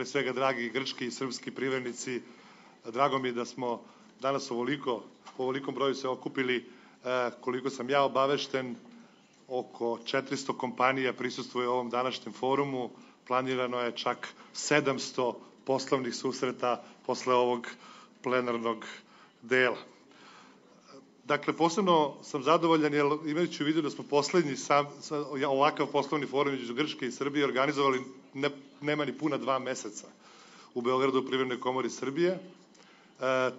Pre svega, dragi grčki i srpski privrednici, drago mi je da smo danas u ovolikom broju se okupili. Koliko sam ja obavešten, oko 400 kompanija prisustvuje ovom današnjem forumu. Planirano je čak 700 poslovnih susreta posle ovog plenarnog dela. Dakle, posebno sam zadovoljan jer imajući u vidu da smo poslednji ovakav poslovni forum između Grčke i Srbije organizovali nema ni puna 2 meseca u Beogradu u Privrednoj komori Srbije,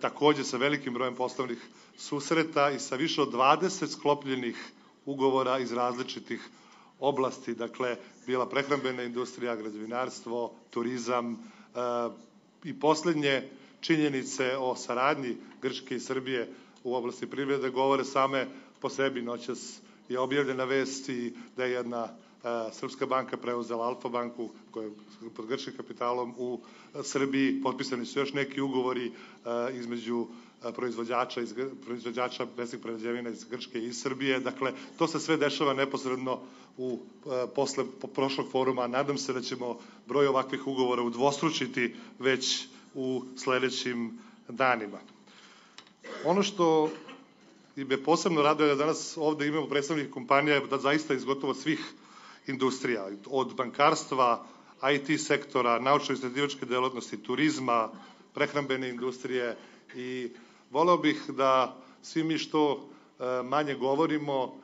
takođe sa velikim brojem poslovnih susreta i sa više od 20 sklopljenih ugovora iz različitih oblasti, dakle, bila prehrambena industrija, građevinarstvo, turizam i poslednje činjenice o saradnji Grčke i Srbije u oblasti privrede govore same po sebi. Noćas je objavljena vest i da je jedna srpska banka preuzela Alfa banku koja je pod grčkim kapitalom u Srbiji. Potpisani su još neki ugovori između proizvođača mesnih prerađevina iz Grčke i Srbije. Dakle, to se sve dešava neposredno posle prošlog foruma. Nadam se da ćemo broj ovakvih ugovora udvostručiti već u sledećim danima. Ono što me posebno raduje da danas ovde imamo predstavnih kompanija da zaista iz gotovo svih industrija, od bankarstva, IT sektora, naučno-istraživačke delatnosti, turizma, prehrambene industrije i voleo bih da svi mi što manje govorimo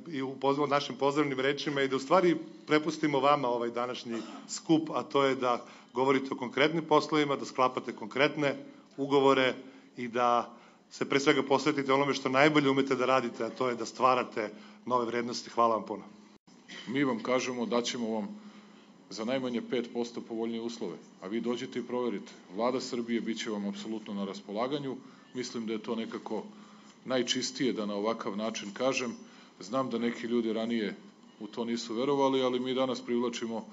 i u našim pozdravnim rečima i da u stvari prepustimo vama ovaj današnji skup, a to je da govorite o konkretnim poslovima, da sklapate konkretne ugovore i da se pre svega posvetite onome što najbolje umete da radite, a to je da stvarate nove vrednosti. Hvala vam puno. Mi vam kažemo da ćemo vam za najmanje 5% povoljnije uslove, a vi dođete i proverite. Vlada Srbije bit će vam apsolutno na raspolaganju. Mislim da je to nekako najčistije da na ovakav način kažem. Znam da neki ljudi ranije u to nisu verovali, ali mi danas privlačimo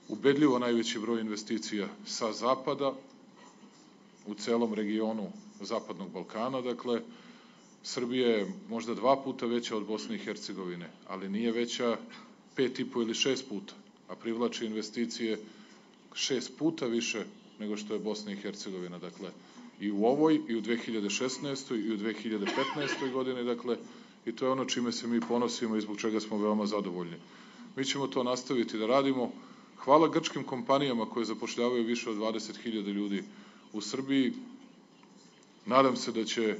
ubedljivo najveći broj investicija sa zapada u celom regionu Zapadnog Balkana. Dakle, Srbija je možda 2 puta veća od Bosne i Hercegovine, ali nije veća 5,5 ili 6 puta, a privlači investicije 6 puta više nego što je Bosna i Hercegovina. Dakle, i u ovoj, i u 2016. i u 2015. godini, dakle, i to je ono čime se mi ponosimo i zbog čega smo veoma zadovoljni. Mi ćemo to nastaviti da radimo. Hvala grčkim kompanijama koje zapošljavaju više od 20.000 ljudi u Srbiji. Nadam se da će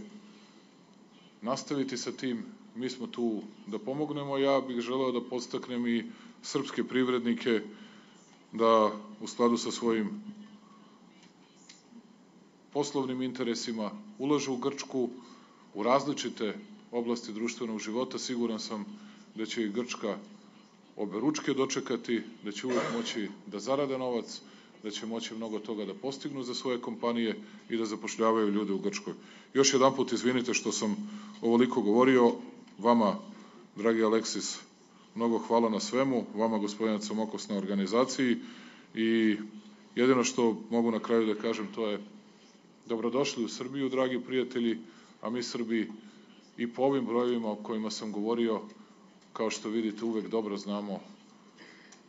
nastaviti sa tim. Mi smo tu da pomognemo. Ja bih želeo da podstaknem i srpske privrednike da u skladu sa svojim poslovnim interesima ulažu u Grčku, u različite oblasti društvenog života. Siguran sam da će i Grčka oberučke dočekati, da će uvek moći da zarade novac, da će moći mnogo toga da postignu za svoje kompanije i da zapošljavaju ljude u Grčkoj. Još jedan put izvinite što sam ovoliko govorio. Vama, dragi Aleksis, mnogo hvala na svemu. Vama, gospodine Comokos, na organizaciji. I jedino što mogu na kraju da kažem, to je dobrodošli u Srbiju, dragi prijatelji, a mi Srbi i po ovim brojevima o kojima sam govorio, kao što vidite, uvek dobro znamo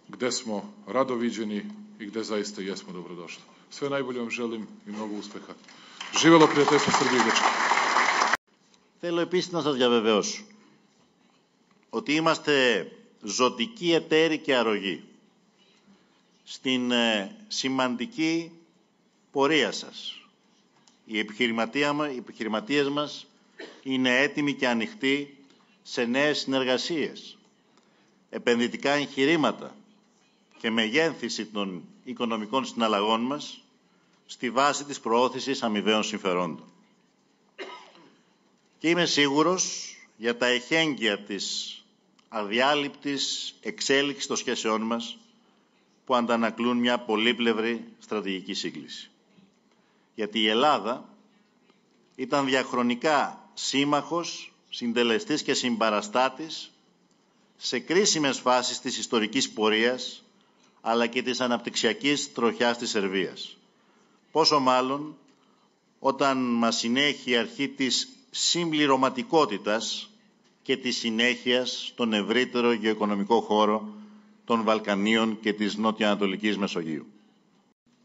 gde smo rado viđeni i gde zaista jesmo dobrodošli. Sve najbolje vam želim i mnogo uspeha. Živelo prijateljstvo Srbije i Grčke. Θέλω επίσης να σας διαβεβαιώσω ότι είμαστε ζωτικοί εταίροι και αρρωγοί στην σημαντική πορεία σας. Οι επιχειρηματίες μας είναι έτοιμοι και ανοιχτοί σε νέες συνεργασίες, επενδυτικά εγχειρήματα και μεγένθηση των οικονομικών συναλλαγών μας στη βάση της προώθησης αμοιβαίων συμφερόντων. Και είμαι σίγουρος για τα εχέγγυα της αδιάλειπτης εξέλιξης των σχέσεών μας που αντανακλούν μια πολύπλευρη στρατηγική σύγκληση. Γιατί η Ελλάδα ήταν διαχρονικά σύμμαχος, συντελεστής και συμπαραστάτης σε κρίσιμες φάσεις της ιστορικής πορείας αλλά και της αναπτυξιακής τροχιάς της Σερβίας. Πόσο μάλλον όταν μας συνέχει η αρχή της συμπληρωματικότητας και της συνέχειας στον ευρύτερο γεωοικονομικό χώρο των Βαλκανίων και της νοτιοανατολικής Μεσογείου.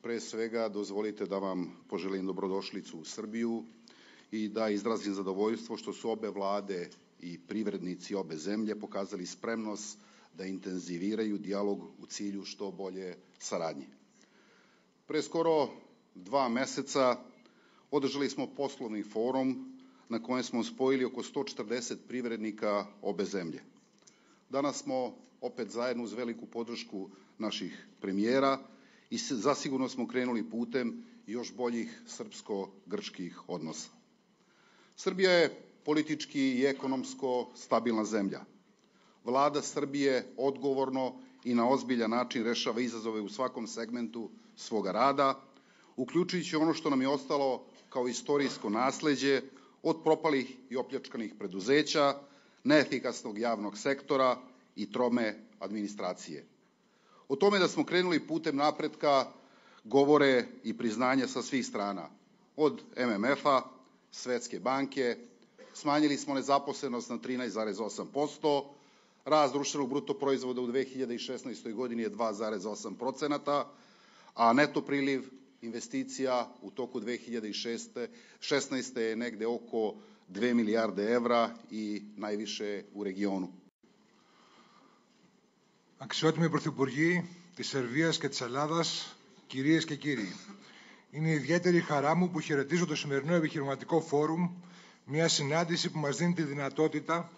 Pre svega, dozvolite da vam poželim dobrodošlicu u Srbiju i da izrazim zadovoljstvo što su obe vlade i privrednici obe zemlje pokazali spremnost da intenziviraju dijalog u cilju što bolje saradnje. Pre skoro 2 meseca održali smo poslovni forum na kojem smo spojili oko 140 privrednika obe zemlje. Danas smo opet zajedno uz veliku podršku naših premijera i zasigurno smo krenuli putem još boljih srpsko-grčkih odnosa. Srbija je politički i ekonomsko stabilna zemlja. Vlada Srbije odgovorno i na ozbiljan način rešava izazove u svakom segmentu svoga rada, uključujući ono što nam je ostalo kao istorijsko nasleđe od propalih i opljačkanih preduzeća, neefikasnog javnog sektora i trome administracije. O tome da smo krenuli putem napretka govore i priznanja sa svih strana. Od MMF-a, Svetske banke, smanjili smo nezaposlenost na 13,8%, rast društvenog bruto proizvoda u 2016. godini je 2,8%, a neto priliv investicija u toku 2016. je negde oko 2 milijarde evra i najviše u regionu. Αξιότιμοι Πρωθυπουργοί της Σερβίας και της Ελλάδας, κυρίες και κύριοι, είναι ιδιαίτερη χαρά μου που χαιρετίζω το σημερινό επιχειρηματικό φόρουμ, μια συνάντηση που μας δίνει τη δυνατότητα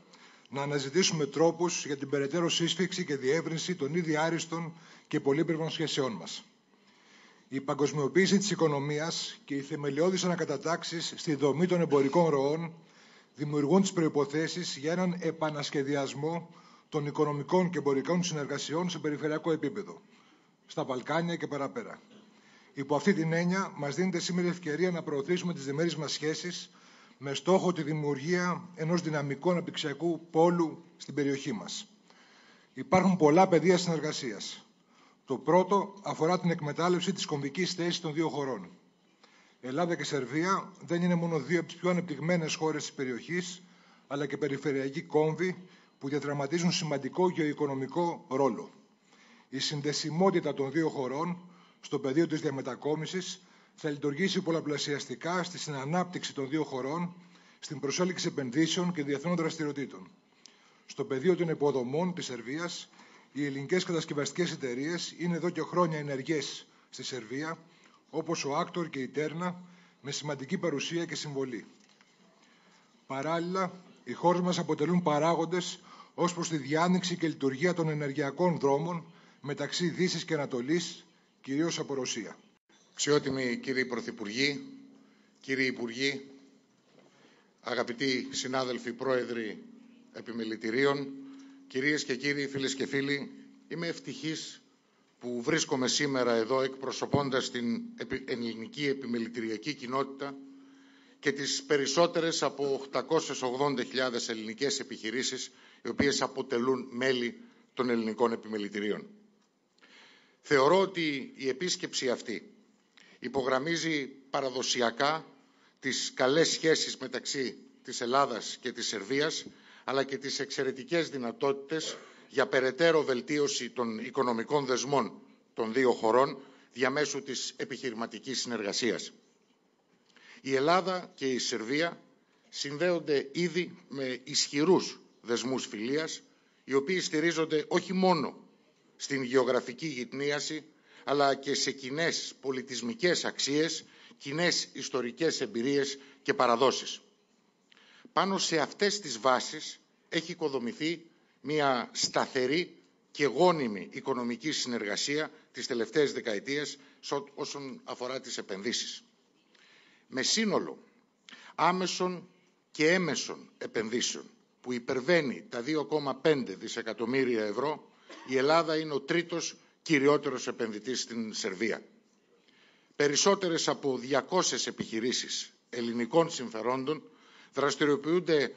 να αναζητήσουμε τρόπους για την περαιτέρω σύσφυξη και διεύρυνση των ήδη άριστων και πολύπλευρων σχέσεών μας. Η παγκοσμιοποίηση της οικονομίας και οι θεμελιώδεις ανακατατάξεις στη δομή των εμπορικών ροών δημιουργούν τις προϋποθέσεις για έναν επανασχεδιασμό των οικονομικών και εμπορικών συνεργασιών σε περιφερειακό επίπεδο, στα Βαλκάνια και παραπέρα. Υπό αυτή την έννοια, μας δίνεται σήμερα η ευκαιρία να προωθήσουμε τις διμερείς μας σχέσεις με στόχο τη δημιουργία ενός δυναμικού αναπτυξιακού πόλου στην περιοχή μας. Υπάρχουν πολλά πεδία συνεργασίας. Το πρώτο αφορά την εκμετάλλευση της κομβικής θέσης των δύο χωρών. Ελλάδα και Σερβία δεν είναι μόνο δύο από τις πιο ανεπτυγμένες χώρες της περιοχής, αλλά και περιφερειακοί κόμβοι που διαδραματίζουν σημαντικό γεωοικονομικό ρόλο. Η συνδεσιμότητα των δύο χωρών στο πεδίο της διαμετακόμισης θα λειτουργήσει πολλαπλασιαστικά στη συνανάπτυξη των δύο χωρών, στην προσέλκυση επενδύσεων και διεθνών δραστηριοτήτων. Στο πεδίο των υποδομών της Σερβίας, οι ελληνικές κατασκευαστικές εταιρείες είναι εδώ και χρόνια ενεργές στη Σερβία, όπως ο Άκτορ και η Τέρνα, με σημαντική παρουσία και συμβολή. Παράλληλα, οι χώρες μας αποτελούν παράγοντες ως προς τη διάνοιξη και λειτουργία των ενεργειακών δρόμων μεταξύ Δύσης και Ανατολής, κυρίως από Ρωσία. Αξιότιμοι κύριοι Πρωθυπουργοί, κύριοι Υπουργοί, αγαπητοί συνάδελφοι Πρόεδροι Επιμελητηρίων, κυρίες και κύριοι, φίλες και φίλοι, είμαι ευτυχής που βρίσκομαι σήμερα εδώ εκπροσωπώντας την ελληνική επιμελητηριακή κοινότητα και τις περισσότερες από 880.000 ελληνικές επιχειρήσεις οι οποίες αποτελούν μέλη των ελληνικών επιμελητηρίων. Θεωρώ ότι η επίσκεψη αυτή υπογραμμίζει παραδοσιακά τις καλές σχέσεις μεταξύ της Ελλάδας και της Σερβίας, αλλά και τις εξαιρετικές δυνατότητες για περαιτέρω βελτίωση των οικονομικών δεσμών των δύο χωρών διαμέσου της επιχειρηματικής συνεργασίας. Η Ελλάδα και η Σερβία συνδέονται ήδη με ισχυρούς δεσμούς φιλίας, οι οποίοι στηρίζονται όχι μόνο στην γεωγραφική γειτνίαση, αλλά και σε κοινές πολιτισμικές αξίες, κοινές ιστορικές εμπειρίες και παραδόσεις. Πάνω σε αυτές τις βάσεις έχει οικοδομηθεί μια σταθερή και γόνιμη οικονομική συνεργασία τις τελευταίες δεκαετίες όσον αφορά τις επενδύσεις. Με σύνολο άμεσων και έμεσων επενδύσεων που υπερβαίνει τα 2,5 δισεκατομμύρια ευρώ, η Ελλάδα είναι ο τρίτος κυριότερος επενδυτής στην Σερβία. Περισσότερες από 200 επιχειρήσεις ελληνικών συμφερόντων δραστηριοποιούνται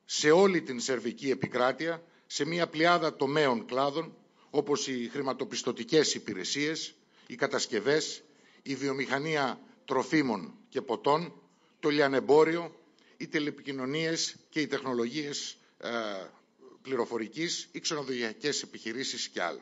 σε όλη την σερβική επικράτεια σε μια πλειάδα τομέων κλάδων όπως οι χρηματοπιστωτικές υπηρεσίες, οι κατασκευές, η βιομηχανία τροφίμων και ποτών, το λιανεμπόριο, οι τηλεπικοινωνίες και οι τεχνολογίες πληροφορικής, οι ξενοδοχειακές επιχειρήσεις και άλλα.